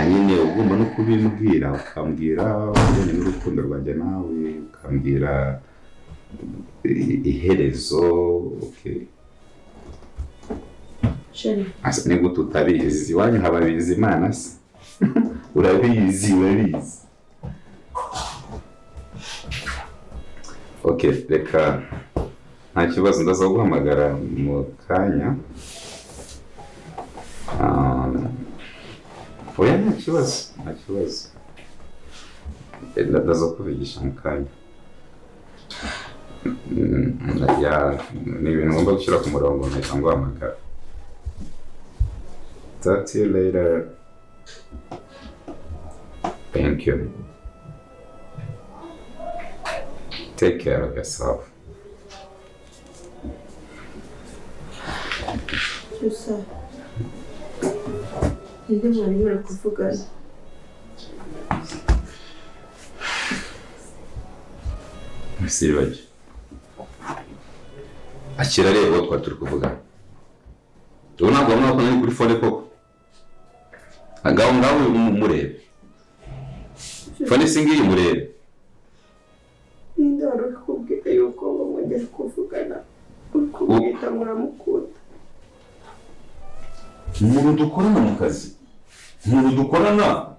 nyine ugomba no kubimbwira ukambwira ujyanye n'urukundo rwanjye nawe ukambwira iherezo. Okay, Sheri asa ni gute utabizi iwanyu hababizi Imana se urabizi. Okay, reka nta kibazo ndaza guhamagara mu kanya. Oya nta kibazo ndaza kubigisha mu kanya. Ni ibintu ngomba gushyira ku murongo nkahita nguhamagara. Talk to you later. Thank you. Take care of yourself. Cyusa ninde mwari muri kuvugana? Siribaje akira rero ko turi kuvugana. Ubona ko nari kuri phone koko ngaho murebe phone singiye murebe. Ninde wari kubwira yuko mwongera kuvugana ukubwita muramukunda? Umuntu dukorana mu kazi, umuntu dukorana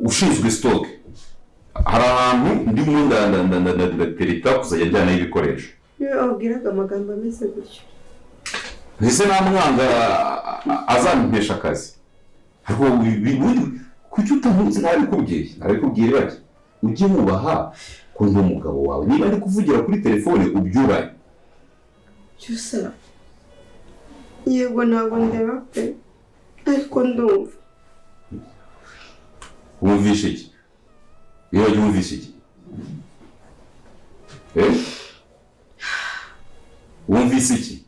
ushinzwe stock, hari ahantu ndi mu ndaterita kuzajya njyana y'ibikoresho. Iyo abwiraga amagambo ameze gutyo ese namwanga azampesha akazi. Ariko kuki utamuzi nabikubwira bake ujye mubaha ko ndi umugabo wawe. Niba ndi kuvugira kuri telefone ubyubahe. Cyusa yego ntabwo ndeba pe ariko ndumva. Wumvishe iki? Niba wumvishe iki? Wumvise iki?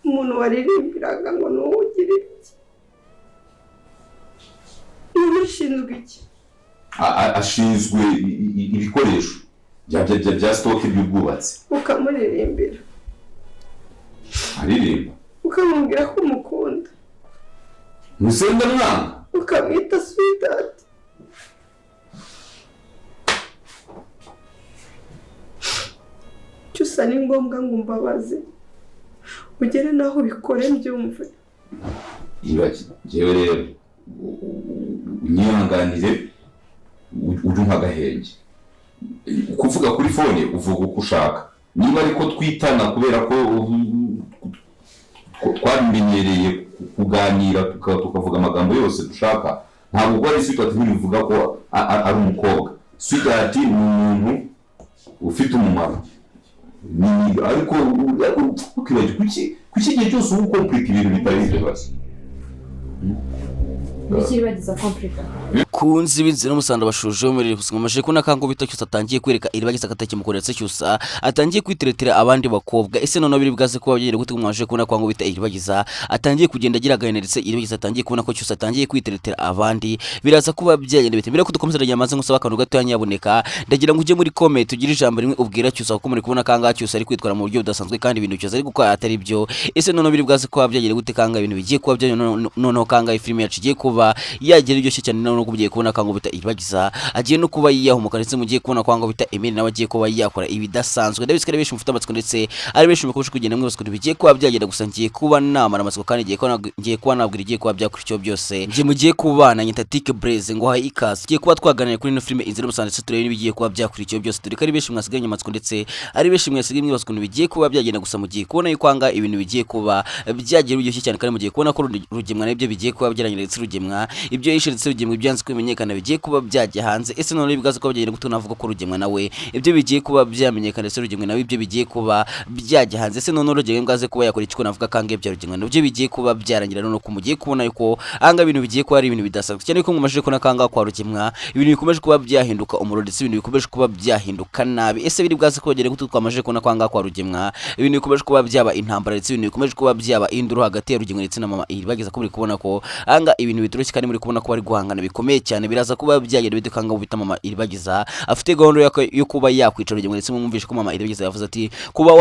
Umuntu waririmbiraga ngo nuwugire iki? Ushinzwe iki? Ashinzwe ibikoresho bya stock by'ubwubatsi. Ukamuririmbira aririmba ukamubwira ko umukunda, musenda mwana ukamwita sweetheart. Cyusa ni ngombwa ngo umbabaze ugere naho bikore mbyumve. Ibaki jewe rero unyihanganire ujye nk'agahenge. Kuvuga kuri phone uvuga uko ushaka. Niba ariko twitana kubera ko twabimenyereye kuganira tukavuga amagambo yose dushaka, ntabwo ubwo ari sweetheart bivuga ko ari umukobwa. Sweetheart ni umuntu ufite umumaro. Ariko ukibaje kuki igihe cyose uba ukomplika ibintu bitari ibyo basi. Bikibagiza komplika. Kunzi binzi n'umusanda bashuje muri kusimaje ko nakango bito cyose atangiye kwereka iribagiza katake mukoretse cyusa atangiye kwiteretera abandi bakobwa. Ese none biri bwaze ko babyere gute mwaje ko nakango bita iribagiza atangiye kugenda agira gaheneretse iribagiza atangiye kubona ko cyusa atangiye kwiteretera abandi. Biraza kuba byagenda bite mbere ko dukomeza nyamaze ngusaba kantu gato yanyaboneka. Ndagira ngo uje muri comment tugire ijambo rimwe ubwira cyusa ko muri kubona kanga cyusa ari kwitwara mu buryo budasanzwe kandi ibintu cyose ari gukora atari byo. Ese none biri bwaze ko babyagere gute kanga ibintu bigiye kuba byo none kanga ifilm yacu igiye kuba yagira iryo cyane none kugiye kubona kango bita iribagiza agiye no kuba yiyaho ndetse mugiye kubona kwango bita Emile nawe agiye kuba yakora ibidasanzwe. Davis kare benshi mufite amatsiko ndetse ari benshi mukomeje kugenda mwe basiko bigiye kuba byagenda gusa ngiye kuba nama amatsiko kandi ngiye kuba nabwira igiye kuba byakurikiye byose. Ngiye mugiye kubana Nyitatike Blaze ngo ha ikaze tugiye kuba twaganira kuri ino film Inzira Musanze ndetse turebe bigiye kuba byakurikiye byose. Turi kari benshi mwasiganye amatsiko ndetse ari benshi mwasigaye mwe basiko bigiye kuba byagenda gusa mugiye kubona yukwanga ibintu bigiye kuba byagira uryoshye cyane kandi mugiye kubona ko rugemwa n'ibyo bigiye kuba byaranye ndetse rugemwa ibyo yishiritse rugemwa ibyanze kumenyekana bigiye kuba byajya hanze. Ese none bigaze ko bagenda gute navuga ko rugemwa nawe ibyo bigiye kuba byamenyekana ndetse rugemwa nawe ibyo bigiye kuba byajya hanze. Ese none rugemwa ngaze kuba yakora ikiko navuga kange bya rugemwa nabyo bigiye kuba byarangira none ko mugiye kubona yuko anga ibintu bigiye kuba ari ibintu bidasanzwe cyane ko mumaje ko nakanga kwa rugemwa ibintu bikomeje kuba byahinduka umuro ndetse ibintu bikomeje kuba byahinduka nabi. Ese biri bwaze ko bagenda gute twamaje ko nakanga kwa rugemwa ibintu bikomeje kuba byaba intambara ndetse ibintu bikomeje kuba byaba induru hagati ya rugemwa ndetse na mama iri bageza ko buri kubona ko anga ibintu bitoroshye kandi muri kubona ko bari guhangana bikomeye cyane. Biraza kuba byagenda bidukanga bita mama Iribagiza afite gahunda yo kuba yakwicara urugendo ndetse mwumvishe ko mama Iribagiza yavuze ati kuba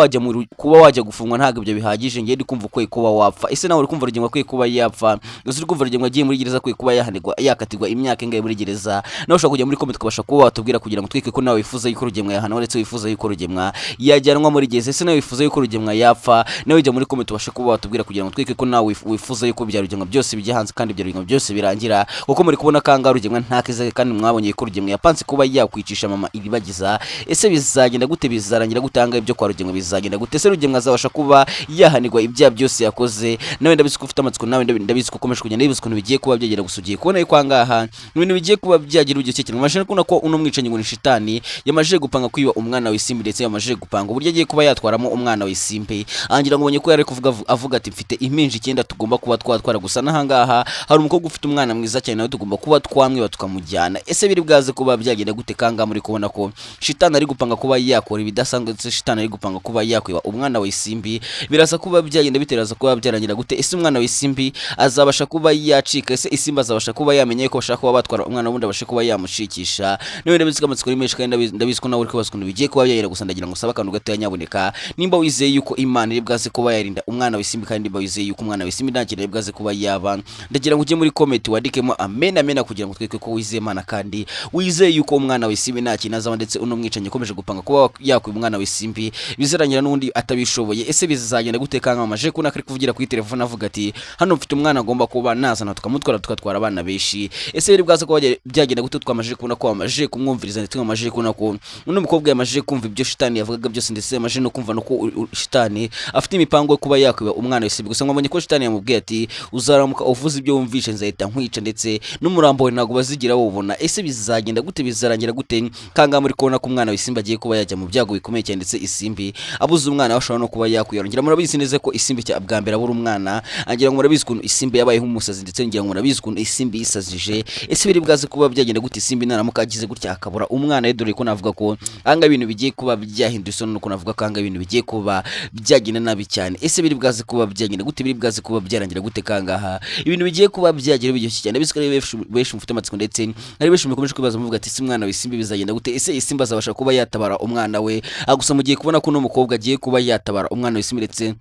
wajya gufungwa ntabwo ibyo bihagije, ngiye ndi kumva ko kuba wapfa. Ese nawe uri kumva urugendo ko kuba yapfa, gusa uri kumva urugendo agiye muri gereza ko kuba yahanirwa yakatirwa imyaka ingahe muri gereza. Nawe ushaka kujya muri comment ukabasha kuba watubwira kugira ngo twike ko nawe wifuza yuko Rugemwa yahanwa ndetse wifuza yuko Rugemwa yajyanwa muri gereza. Ese nawe wifuza yuko Rugemwa yapfa, nawe ujya muri comment ubashe kuba watubwira kugira ngo twike ko nawe wifuza yuko bya Rugemwa byose bijya hanze kandi bya Rugemwa byose birangira, kuko muri kubona kanga Rugemwa ntakeze kandi mwabonye ko Rugemwa yapanze kuba yakwicisha mama Iribagiza. Ese bizagenda gute, bizarangira gutanga ibyo kwa Rugemwa bizagenda gute? Ese Rugemwa azabasha kuba yahanirwa ibya byose yakoze? Nawe ndabizi ko ufite amatsiko, nawe ndabizi ko ukomeje kugenda ndabizi ko bigiye kuba byagera gusugiye kubona yuko angaha ibintu bigiye kuba byagira ugiye cyekera. Mashine kuna ko uno mwicanyi ngo ni shitani yamaje gupanga kwiba umwana w'Isimbi ndetse yamaje gupanga uburyo agiye kuba yatwaramo umwana w'Isimbi. Angira ngo bonye ko yari kuvuga avuga ati mfite impinja 9 tugomba kuba twatwara, gusa nahangaha hari umukobwa ufite umwana mwiza cyane nawe tugomba kuba twamwiba tukamujyana. Ese biri bwaze kuba byagenda gute kanga muri kubona ko shitani ari gupanga kuba yakora ibidasanzwe ndetse shitani ari gupanga kuba yakwiba umwana w'Isimbi? Birasa kuba byagenda biteraza kuba byarangira gute? Ese umwana w'Isimbi azabasha kuba yacika? Ese Isimbi azabasha kuba yamenye ko bashaka kuba batwara umwana wundi abashe kuba yamushikisha? Niwe ndabizi amatsiko rimeshi kandi ndabizi ko nawe uri kubazwa bigiye kuba byagera, gusa ndagira ngo saba kantu gato nyaboneka nimba wizeye yuko Imana iri bwaze kuba yarinda umwana w'Isimbi kandi nimba wizeye yuko umwana w'Isimbi ntakiri bwaze kuba yaba, ndagira ngo ujye muri comment wadikemo amen amen kugira ngo tweke ko wizeye Imana kandi wizeye yuko umwana w'Isimbi ntakiri azaba ndetse uno mwicanyi ukomeje gupanga kuba yakwiba umwana w'Isimbi bizarangira n'undi atabishoboye. Ese bizagenda gute kanga amaje kuna kari kuvugira kuri telefone avuga ati hano mfite umwana agomba kuba nazana tukamutwara tukatwara abana benshi? Ese biri bwaze kuba byagenda gute? Twamaje kubona ko amaje kumwumviriza ndetse twamaje kubona ko uno mukobwa yamaje kumva ibyo shitani yavugaga byose ndetse yamaje no kumva no ko shitani afite imipango yo kuba yakwiba umwana w'Isimbi. Gusa mwabonye ko shitani yamubwiye ati uzaramuka uvuze ibyo wumvishe nzahita nkwica ndetse n'umurambo we ntago bazigira wubona. Ese bizagenda gute, bizarangira gute kanga muri kubona ko umwana w'Isimbi agiye kuba yajya mu byago bikomeye cyane ndetse Isimbi abuze umwana ashobora no kuba yakwiyongera? Murabizi neza ko Isimbi cya bwa mbere abura umwana, agira ngo murabizi ko Isimbi yabaye nk'umusazi ndetse ngira ngo murabizi ko Isimbi yisazije. Ese biri bwaze kuba byagenda gute Isimbi naramuka agize gutya akabura umwana ye? Dore ko navuga ko anga ibintu bigiye kuba byahinduye isoni, nuko navuga ko anga ibintu bigiye kuba byagenda nabi cyane. Ese biri bwaze kuba byagenda gute, biri bwaze kuba byarangira gute kangaha ibintu bigiye kuba byagira biryoshye cyane? Biziko ari benshi mufite amatsiko ndetse ari benshi mukomeje kwibaza muvuga ati ese umwana w'Isimbi bizagenda gute? Ese Isimbi azabasha kuba yatabara umwana we? Gusa mugiye kubona ko no mukobwa agiye kuba yatabara umwana w'Isimbi ndetse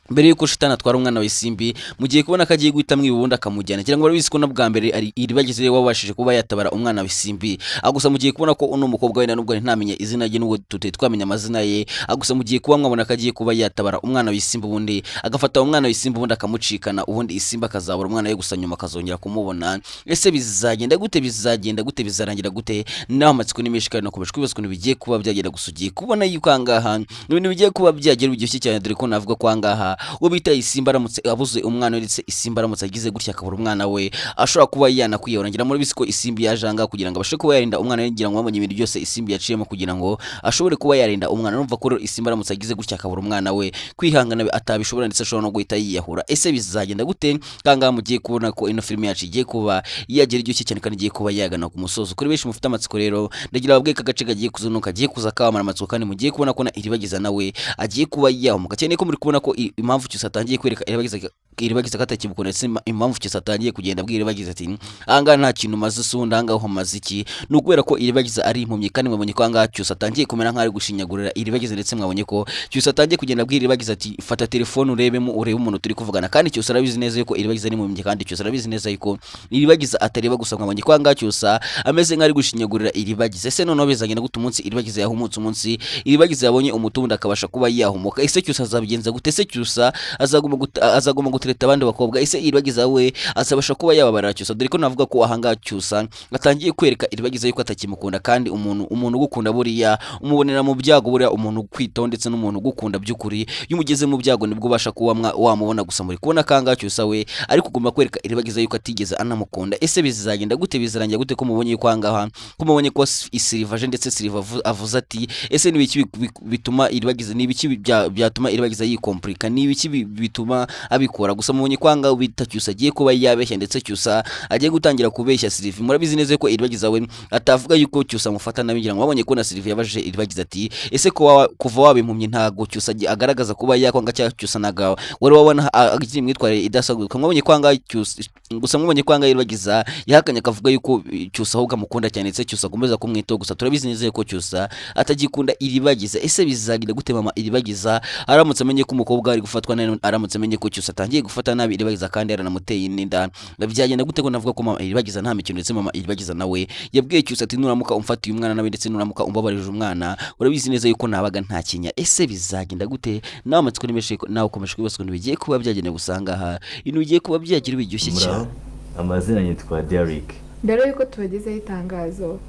mbere yuko shitani atwara umwana w'Isimbi mugiye kubona ko agiye guhita mwibundi akamujyana. Cyangwa barabizi ko na bwa mbere ari Iribagiza wabashije kuba yatabara umwana w'Isimbi. Gusa mugiye kubona ko uno mukobwa wenda nubwo ntamenye izina rye nubwo tuteye twamenya amazina ye, gusa mugiye kuba mwabona ko agiye kuba yatabara umwana w'Isimbi ubundi agafata umwana w'Isimbi ubundi akamucikana, ubundi Isimbi akazabura umwana we gusa nyuma akazongera kumubona. Ese bizagenda gute, bizagenda gute, bizarangira gute? Naho amatsiko nimeshikana no kubashwa ibibazo kuntu bigiye kuba byagenda gusugiye kubona yuko angaha ibintu bigiye kuba byagira biryoshye cyane. Dore ko navuga ko angaha uwo bita Isimbi aramutse abuze umwana ndetse Isimbi aramutse agize gutya akabura umwana we ashobora kuba yanakwiyahura. Ngira muri bisiko Isimbi yajanga kugira ngo abashe kuba yarinda umwana we, ngira ngo wabonye ibintu byose Isimbi yaciyemo kugira ngo ashobore kuba yarinda umwana. Numva ko Isimbi aramutse agize gutya akabura umwana we kwihangana atabishobora ndetse ashobora no guhita yiyahura. Ese bizagenda gute kanga mugiye kubona ko ino filime yacu igiye kuba yagira iryoshye cyane kandi igiye kuba yagana ku musozo? Kuri benshi mufite amatsiko rero ndagira ababwiye ka gace gagiye kuzunuka agiye kuza kamara amatsiko kandi mugiye kubona ko na Iribagiza nawe agiye kuba yahomuka cyane, ko muri kubona ko impamvu cyose atangiye kwereka Iribagiza katakibukunda ndetse impamvu cyose atangiye kugenda abwira Iribagiza ati anga nta kintu maze sunda anga ho maziki, nukubera ko Iribagiza ari impumyi kandi mwabonye ko anga cyose atangiye kumera nk'ari gushinyagurira Iribagiza ndetse mwabonye ko cyose atangiye kugenda abwira Iribagiza ati fata telefone urebe umuntu turi kuvugana, kandi cyose arabizi neza yuko Iribagiza ari impumyi kandi cyose arabizi neza yuko Iribagiza atareba gusa. Mwabonye ko anga cyose ameze nk'ari gushinyagurira Iribagiza. Ese noneho bizagenda gute umunsi Iribagiza yahumutse, umunsi Iribagiza yabonye umutundi akabasha kuba yahumuka? Ese cyose azabigenza gute? Ese cyose azagomba gutereta abandi bakobwa? Ese Iribagiza we azabasha kuba yababarira cyose? Dore ko navuga ko ahanga cyose atangiye kwereka Iribagiza yuko atakimukunda, kandi umuntu ugukunda buriya umubonera mu byago, buriya umuntu kwitaho ndetse n'umuntu ugukunda by'ukuri iyo umugeze mu byago nibwo ubasha kuba wamubona. Gusa muri kubona kanga cyose we ari kugomba kwereka Iribagiza yuko atigeze anamukunda. Ese bizagenda gute, bizarangira gute ko mubonye yuko angaha ko mubonye ko Silvaje ndetse Silva avuze ati ese nibiki bituma Iribagiza, nibiki byatuma Iribagiza yikomplika, nibiki bituma abikora? Gusa mubonye kwanga ubita cyusa agiye kuba yabeshya ndetse cyusa agiye gutangira kubeshya Silva. Murabizi neza ko Iribagiza we atavuga yuko cyusa mufata nabi. Ngira ngo wabonye ko na Silva yabaje Iribagiza ati ese ko kuva wabimpumye ntago cyusa agaragaza kuba yakwanga cyangwa cyusa naga wari wabona agiye imwitwarire idasaguka. Mwabonye kwanga gusa mwabonye ko anga Iribagiza yahakanye akavuga yuko Cyusa ahubwo amukunda cyane ndetse Cyusa akomeza kumwitaho, gusa turabizi neza ko Cyusa atagikunda Iribagiza. Ese bizagira gute mama Iribagiza aramutse amenye ko umukobwa ari gufatwa nabi, aramutse amenye ko Cyusa atangiye gufata nabi Iribagiza kandi yaranamuteye inda, byagenda gute ko navuga ko mama Iribagiza nta mikino ndetse mama Iribagiza nawe yabwiye Cyusa ati nuramuka umfatiye umwana nawe ndetse nuramuka umbabarije umwana urabizi neza yuko nabaga nta kinya. Ese bizagenda gute? Nawe amatsiko nimeshe nawe ukomeje kwibaswa bigiye kuba byagenda gusanga aha ibintu bigiye kuba byagira biryoshye cyane. Amazina yitwa Derek. Mbere yuko tubagezeho itangazo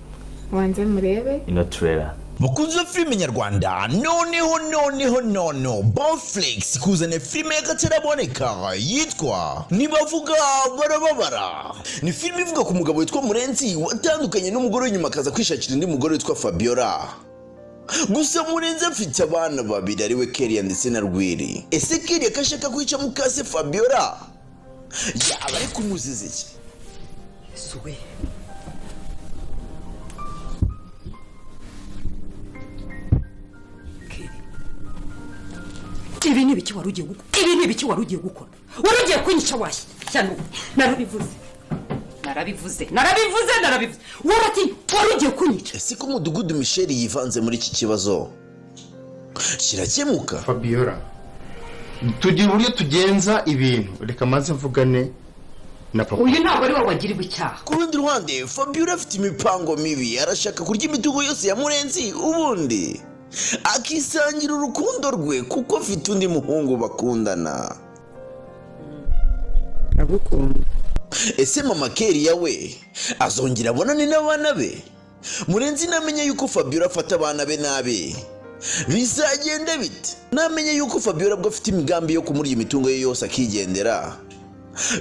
wanze murebe ino trailer. Mukunzi wa filime nyarwanda noneho Bonflix kuzana filime y'akataraboneka yitwa Nibavuga Barababara. Ni filime ivuga ku mugabo witwa Murenzi watandukanye n'umugore w'inyuma akaza kwishakira undi mugore witwa Fabiola. Gusa Murenzi afite abana babiri ariwe Kelly ndetse na Rwiri. Ese Kelly akashaka kwica mukase Fabiola yaba ari kumuziza iki? Suwe ibi ni biki wari ugiye gukora? Wari ugiye kunyica washi cyane. Narabivuze warati wari ugiye kunyica. Ese ko Mudugudu Michel yivanze muri iki kibazo kirakemuka? Fabiola, tugira uburyo tugenza ibintu, reka maze mvugane na papa. Uyu ntabwo ari wagiriwe icyaha. Ku rundi ruhande Fabiola afite imipango mibi, arashaka kurya imitungo yose ya Murenzi ubundi akisangira urukundo rwe kuko afite undi muhungu bakundana. Ndagukunda. Ese mama Kelly we azongera abonane n'abana be? Murenzi namenye yuko Fabiola afata abana be nabi, bizagenda bite? Namenye yuko Fabiola bwo afite imigambi yo kumurya imitungo ye yose akigendera,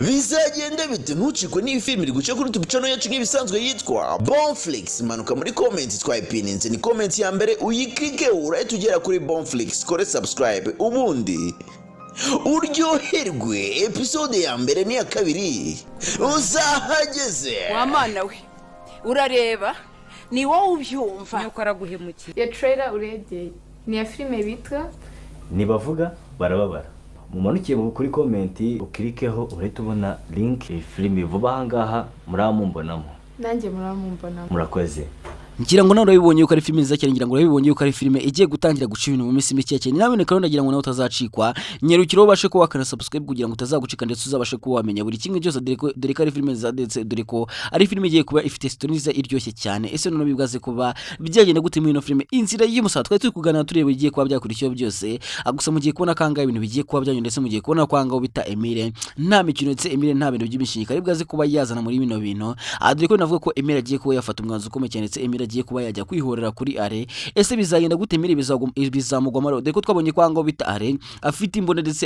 bizagenda bite? Ntucikwe n'iyi filime iri guca kuri YouTube channel yacu nk'ibisanzwe yitwa Bonflix. Manuka muri comment twayipininze, ni comment ya mbere uyiklike urahita ugera kuri Bonflix, kore subscribe ubundi uryoherwe. Episode ya mbere n'iya kabiri uzahageze. Wamana we urareba ni wowe ubyumva nuko araguhemukiye. iyo trailer urebye ni ya filime bitwa Nibavuga Barababara. Mumanukiye kuri comment ukirikeho urahita ubona link iyi filime vuba ahangaha muramumbonamo. nanjye muramumbonamo. Murakoze. Ngira ngo nawe urabibonye yuko ari filime nziza cyane, ngira ngo urabibonye yuko ari filime igiye gutangira guca ibintu mu minsi mike cyane. Nawe kandi ndagira ngo nawe utazacikwa, nyerukiro ubashe ko wakana subscribe kugira ngo utazagucika ndetse uzabashe ko wamenya buri kimwe cyose, dore ko ari filime nziza ndetse dore ko ari filime igiye kuba ifite story nziza iryoshye cyane. Ese none bibwaze kuba byagenda gute muri ino filime inzira y'umusaza twari turi kuganira tureba igiye kuba byakurikiyeho byose, gusa mugiye kubona kanga ibintu bigiye kuba byanyu ndetse mugiye kubona kwanga bita Emile nta mikino ndetse Emile nta bintu by'imishinyika bibwaze kuba yazana muri bino bintu. Dore ko navuga ko Emile agiye kuba yafata umwanzuro ukomeye cyane ndetse Emile agiye kuba yajya kwihorera kuri Are. Ese bizagenda gute Emile bizamugwa maro? Dore ko twabonye kwanga bita Are afite imbone ndetse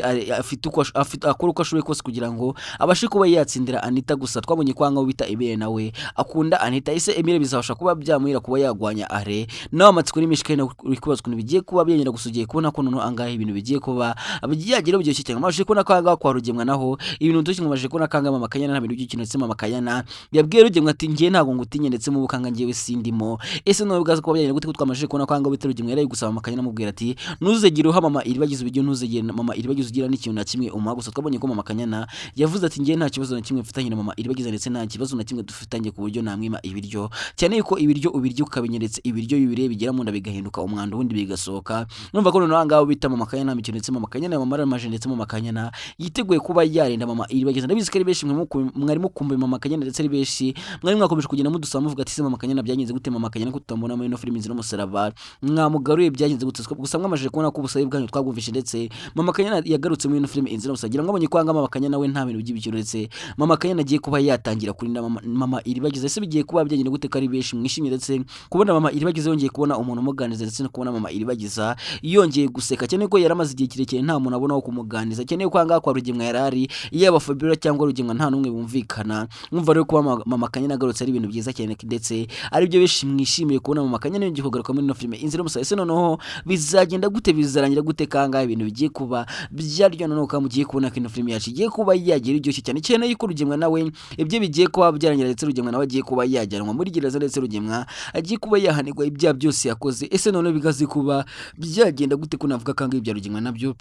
afite akora uko ashoboye kose kugira ngo abashe kuba yatsindira Anita, gusa twabonye kwanga bita Emile nawe akunda Anita. Ese Emile bizabasha kuba byamuhira kuba yagwanya Are? Nawe amatsiko n'imishikane kubazwa bigiye kuba byengera gusugiye kubona ko nono angahe ibintu bigiye kuba byagira byose cyane. Maje ko nakanga kwa Rugemwa naho ibintu dushye maje ko nakanga mama Kanyana nta bintu by'ikintu ndetse mama Kanyana yabwiye Rugemwa ati ngiye ntago ngutinye ndetse mu bukanga ngiye sindimo. Ese no bigaza ko byagenda gute ko twamaje kubona kwanga bita Rugemwa yari gusaba mama Kanyana amubwira ati ntuzegire uha mama Iribagiza ibyo ntuzegire mama Iribagiza ugira n'ikintu na kimwe umuha. Gusa twabonye ko mama Kanyana yavuze ati ngiye nta kibazo na kimwe mfitanye na mama Iribagiza ndetse nta kibazo na kimwe dufitanye ku buryo namwima ibiryo cyane yuko ibiryo ubiryo ukabinyeretse ibiryo bibire bigera mu nda bigahinduka umwanda ubundi bigasohoka. Numva ko noneho angaho bita mama Kanyana mikino ndetse mama Kanyana mama maje ndetse mama Kanyana yiteguye kuba yarinda mama Iribagiza. Ndabizi ko ari benshi mwari mukumbuye mama Kanyana ndetse ari benshi mwari mwakomeje kugenda mudusaba muvuga ati se mama Kanyana byagenze gute mama Kanyana ko tutambona muri no filime nzira musaraba mwamugaruye byagenze gute? Gusa mwamaje kubona ko ubusabe bwanyu twabwumvishe ndetse mama Kanyana yagarutse muri no filime inzira musagira mwabonye kwanga mama Kanyana we nta bintu by'ibikino ndetse mama Kanyana agiye kuba yatangira kurinda mama Iribagiza. Ese bigiye kuba byagenda gute ko ari benshi mwishimye ndetse kubona mama Iribagiza yongeye kubona umuntu umuganiza ndetse no kubona mama Iribagiza yongeye guseka cyane ko yaramaze igihe kirekire nta muntu abona wo kumuganiza cyane ko kwanga kwa Rugemwa yarari yaba Fabiola cyangwa Rugemwa nta numwe bumvikana. Mwumva rero kuba mama Kanyana agarutse ari ibintu byiza cyane ndetse ari byo benshi mwishimiye kubona mama Kanyana yongeye kugaruka muri no filime inzira musaza. Ese noneho bizagenda gute bizarangira gute kanga ibintu bigiye kuba byaryo noneho kamugiye kubona ko ino filime yacu igiye kuba yagira iryoshye cyane cyane yuko Rugemwa nawe ibyo bigiye kuba byarangira ndetse Rugemwa nawe agiye kuba yajyanwa muri gereza ndetse Rugemwa agiye kuba yahanirwa ibyaha byose yakoze. Ese noneho bigaze kuba byagenda gute ko navuga kanga ibya Rugemwa nabyo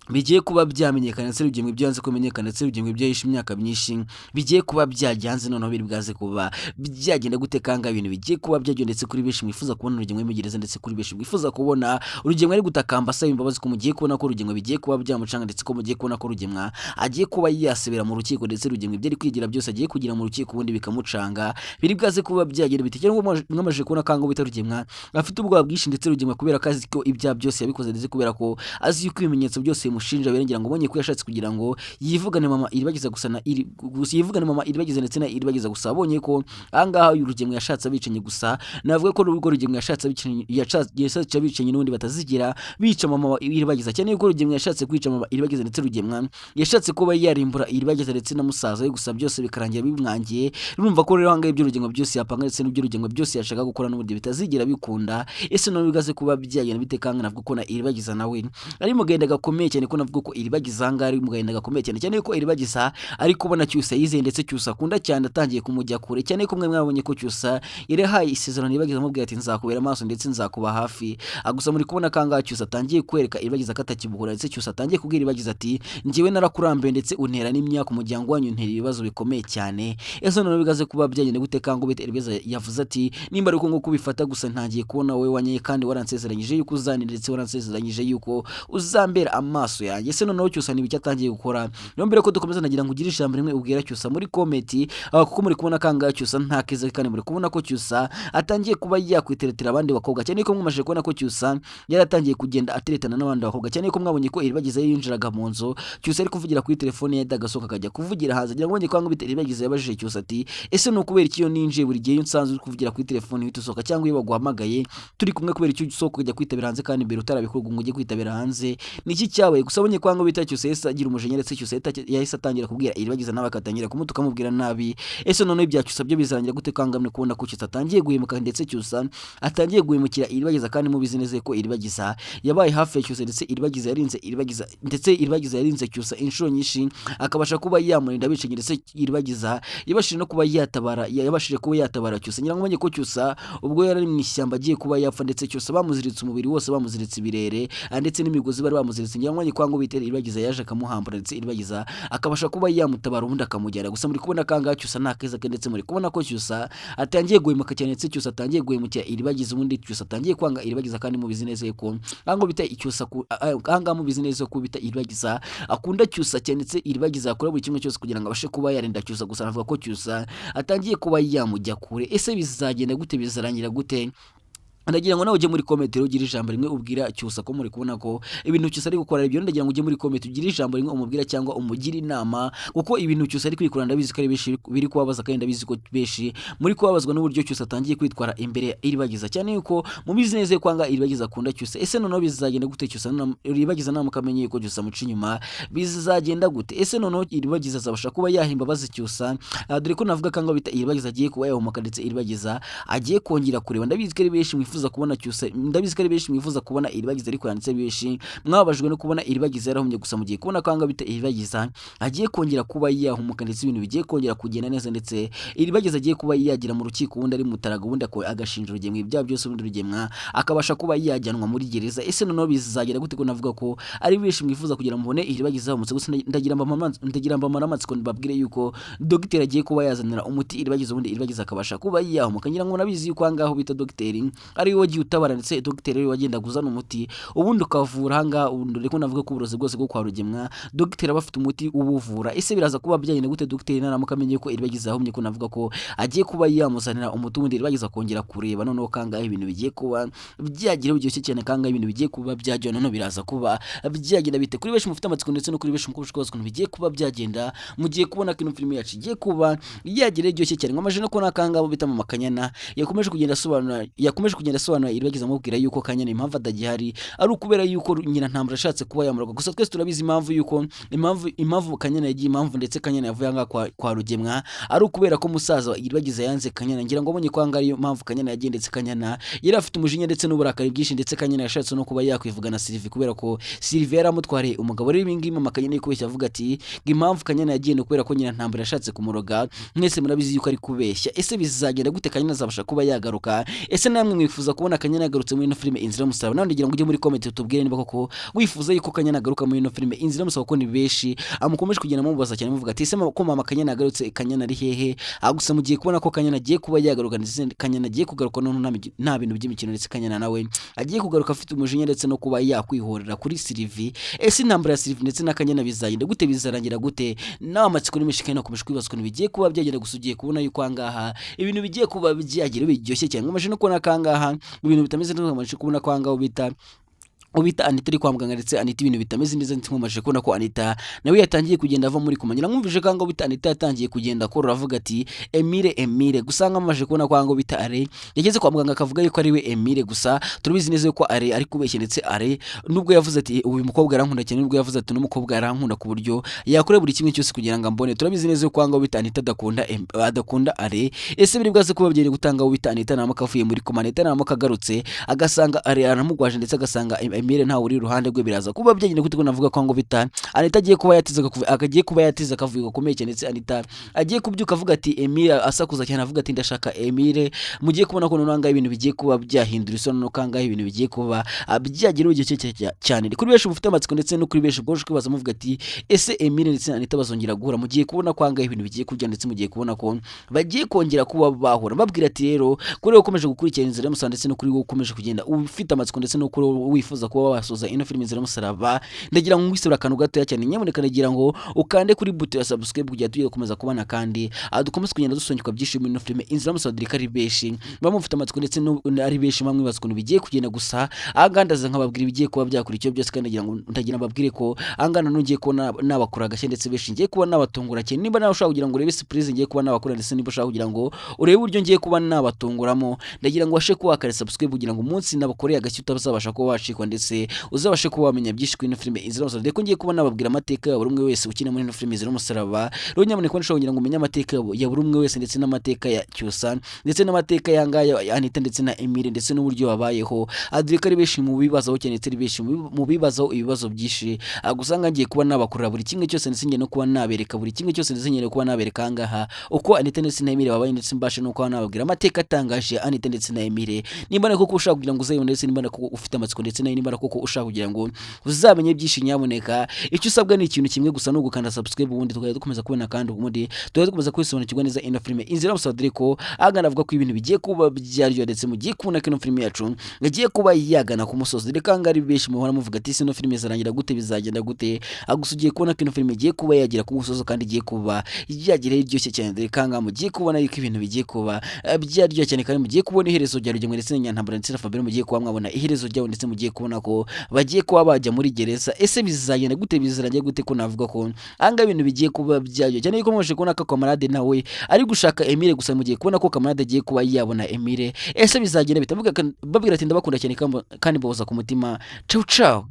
bigiye kuba byamenyekana ndetse rugemwe byanze kumenyekana ndetse rugemwe byahishe imyaka myinshi bigiye kuba byajyanze noneho biri bwaze kuba byagenda gute kanga ibintu bigiye kuba byagenda ndetse kuri benshi mwifuza kubona urugemwe mugereza ndetse kuri benshi mwifuza kubona urugemwe ari gutakamba asaba imbabazi ko mugiye kubona ko urugemwe bigiye kuba byamucanga ndetse ko mugiye kubona ko urugemwe agiye kuba yasebera mu rukiko ndetse urugemwe byari kwigira byose agiye kugira mu rukiko ubundi bikamucanga biri bwaze kuba byagenda bitegera ngo mwamaje kubona kanga bita urugemwe afite ubwoba bwinshi ndetse urugemwe kubera ko azi ko ibya byose yabikoze ndetse kubera ko azi yuko ibimenyetso byose mushinja berengera ngo bonye ko yashatse kugira ngo yivugane mama iribagiza gusana yivugane mama iribagiza ndetse na iribagiza gusa bonye ko ahangaha urugemwe yashatse abicenye gusa navuga ko urwo rugemwe yashatse abicenye yashatse abicenye n'ubundi batazigira bica mama iribagiza cyane yuko urugemwe yashatse kwica mama iribagiza ndetse urugemwe yashatse kuba yarimbura iribagiza ndetse na musaza we gusa byose bikarangira bimwangiye urumva ko rero ahangaha ibyo urugemwe byose yapanga ndetse n'ibyo urugemwe byose yashaka gukora n'ubundi bitazigira bikunda ese none bigaze kuba byagenda bitekanga navuga ko na iribagiza nawe ari mugenda gakomeye cyane ko navuga ko iribagiza ahangaha ari mugenda gakomeye cyane ko iribagiza ari kubona cyusa yizeye ndetse cyusa akunda cyane atangiye kumujya kure cyane ko mwe mwabonye ko cyusa yarehaye isezerano iribagiza amubwira ati nzakubera amaso ndetse nzakuba hafi gusa muri kubona kanga cyusa atangiye kwereka iribagiza katakibuhura ndetse cyusa atangiye kubwira iribagiza ati njyewe narakurambiye ndetse untera n'imyaka umuryango wanyu untera ibibazo bikomeye cyane ese none bigaze kuba byagenda gute kanga ubite iribagiza yavuze ati nimba ari uko ngo kubifata gusa ntangiye kubona wowe wanyeye kandi waransezeranyije yuko uzani ndetse waransezeranyije yuko uzambera amaso yanjye ese noneho cyusa nibiki atangiye gukora niyo mbere ko dukomeza nagira ngo ugire ijambo rimwe ubwira cyusa muri komenti kuko muri kubona kanga cyusa nta keza kandi muri kubona ko cyusa atangiye kuba yakwiteretera abandi bakobwa cyane ko mwamaje kubona ko cyusa yaratangiye kugenda ateretana n'abandi bakobwa cyane ko mwabonye ko iribagiza yinjiraga mu nzu cyusa ari kuvugira kuri telefone ye dagasoka akajya kuvugira hanze ngira ngo mbonye ko ngo iribagiza yabajije cyusa ati ese no kubera iki yo ninjiye buri gihe nsanzwe kuvugira kuri telefone uhita usohoka cyangwa iyo baguhamagaye turi kumwe kubera icyo usohoka kujya kwitabira hanze kandi mbere utarabikora ngo ujye kwitabira hanze niki cyabaye gusa bonye ko ngo bita cyusa yesa agira umujinya ndetse cyusa yahise atangira kubwira iribagiza nawe akatangira kumutuka amubwira nabi ese none ibya cyusa byo bizarangira gute kangamwe kubona ko cyusa atangiye guhemuka ndetse cyusa atangiye guhemukira iribagiza kandi mubizi neza ko iribagiza yabaye hafi ya cyusa ndetse iribagiza yarinze cyusa inshuro nyinshi akabasha kuba yamurinda bicenye ndetse iribagiza yabashije no kuba yatabara cyusa ngira ngo mbonye ko cyusa ubwo yari mu ishyamba agiye kuba yapfa ndetse cyusa bamuziritse umubiri wose bamuziritse ibirere ndetse n'imigozi bari bamuziritse ngira ngo mbonye ko bitera iribagiza yaje akamuhambura ndetse iribagiza akabasha kuba yamutabara ubundi akamujyana gusa muri kubona kanga cyusa nta keza ke ndetse muri kubona ko cyusa atangiye guhemuka cyane ndetse cyusa atangiye guhemukira iribagiza ubundi cyusa atangiye kwanga iribagiza kandi mubizi neza ko ngo bita icyusa mubizi neza ko bita iribagiza akunda cyusa cyane ndetse iribagiza akora buri kimwe cyose kugira ngo abashe kuba yarinda cyusa gusa navuga ko cyusa atangiye kuba yamujya kure ese bizagenda gute bizarangira gute ndagira ngo nawe ujye muri comment ugira ijambo rimwe ubwira cyusa ko muri kubona ko ibintu cyusa ari gukora ibyo ndagira ngo ujye muri comment ugira ijambo rimwe umubwira cyangwa umugire inama kuko ibintu cyusa ari kwikorana ndabizi ko ari beshi biri kubabaza kandi ndabizi ko beshi muri kubabazwa n'uburyo cyusa atangiye kwitwara imbere iribagiza cyane yuko mu business ye kwanga iribagiza akunda cyusa ese noneho bizagenda gute cyusa iribagiza namukamenye ko cyusa muci nyuma bizagenda gute ese noneho iribagiza azabasha kuba yahimba bazi cyusa dore ko navuga kanga bita iribagiza agiye kuba yahumaka ndetse iribagiza agiye kongera kureba ndabizi ko ari beshi mwifuza kubona cyusa ndabizi ko ari benshi mwifuza kubona iribagiza ariko yanditse benshi mwabajwe no kubona iribagiza yarahumye gusa mugiye kubona kanga bita iribagiza agiye kongera kuba yahumuka ndetse ibintu bigiye kongera kugenda neza ndetse iribagiza agiye kuba yagira mu rukiko ubundi ari mutaraga ubundi agashinja urugemwe ibya byose ubundi rugemwa akabasha kuba yajyanwa muri gereza ese noneho bizagera gute ko navuga ko ari benshi mwifuza kugira mubone iribagiza umutse gusa ndagira mbamara amatsiko babwire yuko dogiteri agiye kuba yazanira umuti iribagiza ubundi iribagiza akabasha kuba yahumuka ngira ngo nabizi yuko angaho bita dogiteri ari wagiye utabara ndetse dogiteri rero wagenda guzana umuti ubundi ukavura hanga ubundi reko navuga ko uburozi bwose bwo kwa rugemwa dogiteri abafite umuti ubuvura ese biraza kuba byagenda gute dogiteri naramukamenye ko iribagiza ahumye ko navuga ko agiye kuba yamuzanira umuti ubundi iribagiza kongera kureba noneho kanga ibintu bigiye kuba byagira byose cyane kanga ibintu bigiye kuba byajya noneho biraza kuba byagenda bite kuri benshi mufite amatsiko ndetse no kuri benshi mukubushwa ukuntu bigiye kuba byagenda mugiye kubona ko ino film yacu igiye kuba yagira byose cyane ngamaje no ko nakanga bo bita mu makanyana yakomeje kugenda asobanura iribagiza amubwira yuko Kanyana impamvu adagihari ari ukubera yuko nyina ntambara ashatse kuba yamuroga gusa twese turabizi impamvu Kanyana yagiye impamvu ndetse Kanyana yavuye anga kwa rugemwa ari ukubera ko musaza iribagiza yanze Kanyana ngira ngo abonye kwanga ari impamvu Kanyana yagiye ndetse Kanyana yari afite umujinya ndetse n'uburakari bwinshi ndetse Kanyana yashatse no kuba yakwivugana Sylvie kubera ko Sylvie yaramutwariye umugabo rero ibingi mama Kanyana yikubeshya avuga ati impamvu Kanyana yagiye no kubera ko nyina ntambara yashatse kumuroga mwese murabizi yuko ari kubeshya ese bizagenda gute Kanyana azabasha kuba yagaruka ese namwe mwifuza wifuza kubona Kanyana yagarutse muri ino filime Inzira y'umusaraba nawe ndagira ngo ujye muri comment utubwire niba koko wifuza yuko Kanyana agaruka muri ino filime Inzira y'umusaraba ko ni benshi amukomeje kugenda mubaza cyane muvuga ati ese ko mama Kanyana yagarutse Kanyana ari hehe gusa mugiye kubona ko Kanyana agiye kuba yagaruka ndetse Kanyana agiye kugaruka no nta bintu by'imikino ndetse Kanyana nawe agiye kugaruka afite umujinya ndetse no kuba yakwihorera kuri Sylvie ese intambara ya Sylvie ndetse na Kanyana bizagenda gute bizarangira gute nawe amatsiko n'imishikana nakomeje kwibazwa bigiye kuba byagenda gusugiye kubona yuko angaha ibintu bigiye kuba byagira biryoshye cyane ngomaje no kubona kangaha ibintu bitameze neza ngomaje kubona ko angaho ubita Anita iri kwa muganga ndetse Anita ibintu bitameze neza ntimumaje kubona ko Anita nawe yatangiye kugenda ava muri kumanyira mwumvije kanga ubita Anita yatangiye kugenda ko ravuga ati Emile gusanga mumaje kubona kwa ngo bita Are yageze kwa muganga akavuga yuko ari we Emile gusa turubizi neza yuko Are ari kubeshya ndetse Are nubwo yavuze ati uyu mukobwa arankunda cyane nubwo yavuze ati n'umukobwa arankunda ku buryo yakore buri kimwe cyose kugira ngo ambone turabizi neza yuko ngo bita Anita adakunda Are ese biri bwaze kuba byere gutanga ubita Anita namakavuye muri komanda namakagarutse agasanga Are aramugwaje ndetse agasanga Emile nta uri ruhande rwe biraza kuba byagenda gute ko navuga ko ngo bita Anita agiye kuba yatiza akavuga gakomeye cyane ndetse Anita agiye kubyuka avuga ati Emile asakuza cyane avuga ati ndashaka Emile mugiye kubona ko nonanga ibintu bigiye kuba byahindura isono no kanga ibintu bigiye kuba byagira ugiye cyane kuri benshi bufite amatsiko ndetse no kuri benshi bwoje kwibaza muvuga ati ese Emile ndetse Anita bazongera guhura mugiye kubona kwanga ibintu bigiye kujya ndetse mugiye kubona ko bagiye kongera kuba bahura babwira ati rero kuri ukomeje gukurikira Inzira y'umusaraba ndetse no kuri ukomeje kugenda ufite amatsiko ndetse no kuri wifuza kuba wasoza ino filime Inzira y'umusaraba ndagira ngo ngwisura akantu gato cyane nyamuneka ndagira ngo ukande kuri buto ya subscribe kugira tugiye gukomeza kubana kandi dukomeze kugenda dusongeka byishimo ino filime Inzira y'umusaraba dirika ari beshi bamufite amatsiko ndetse no ari beshi bamwe baziko bigiye kugenda gusa agandaza nkababwira ibigiye kuba byakurikiye byose kandi ndagira ngo ndagira mbabwire ko angana nungiye ko nabakora gashye ndetse beshi ngiye kuba nabatungura cyane nimba nawe ushaka kugira ngo urebe surprise ngiye kuba nabakora ndetse niba ushaka kugira ngo urebe uburyo ngiye kuba nabatunguramo ndagira ngo washe kuba kare subscribe kugira ngo umunsi nabakoreye agashye utabasha kuba wacikwa ndetse uzabashe kuba wamenya byinshi kuri ino filime Inzira y'umusaraba deko ngiye kuba nababwira amateka ya buri umwe wese ukina muri ino filime Inzira y'umusaraba rero nyamuneka nshobora kugira ngo umenye amateka ya buri umwe wese ndetse n'amateka ya Cyusa ndetse n'amateka yangaya Anita ndetse na Emile ndetse n'uburyo babayeho adrika ari beshi mu bibazo cyane ndetse ari beshi mu bibazo ibibazo byinshi gusanga ngiye kuba nabakorera buri kimwe cyose ndetse ngiye no kuba nabereka buri kimwe cyose ndetse ngiye no kuba nabereka angaha uko Anita ndetse na Emile babaye ndetse mbashe no kuba nababwira amateka atangaje Anita ndetse na Emile nimba nako ushaka kugira ngo uzayone ndetse nimba nako ufite amatsiko ndetse nimba nako ushaka kugira ngo uzamenye byinshi nyaboneka icyo usabwa ni ikintu kimwe gusa no gukanda subscribe ubundi tukajya dukomeza kubona kandi ubundi tukajya dukomeza kwisobanukirwa neza ino filime Inzira y'umusaraba diriko agana avuga ko ibintu bigiye kuba byaryo ndetse mugiye kubona ko ino filime yacu yagiye kuba yagana ku musozi direka ngari beshi muhora muvuga ati ino filime zarangira gute bizagenda gute agusugiye kubona ko ino filime igiye kuba yagira ku musozi kandi igiye kuba yagira iryoshye cyane direka nga mugiye kubona yuko ibintu bigiye kuba byaryo cyane kandi mugiye kubona iherezo rya rugendo ndetse n'Nyantambara ndetse na Fabien mugiye kuba mwabona iherezo ryawo ndetse mugiye kubona ko bagiye kuba bajya muri gereza ese bizagenda gute bizarangiye gute ko navuga ko anga ibintu bigiye kuba byaryo cyane yuko mwaje kubona ko Kamarade nawe ari gushaka Emile gusa mugiye kubona ko Kamarade agiye kuba yabona Emile ese bizagenda bitavuga babwira ati ndabakunda cyane kandi babuza ku mutima ciao ciao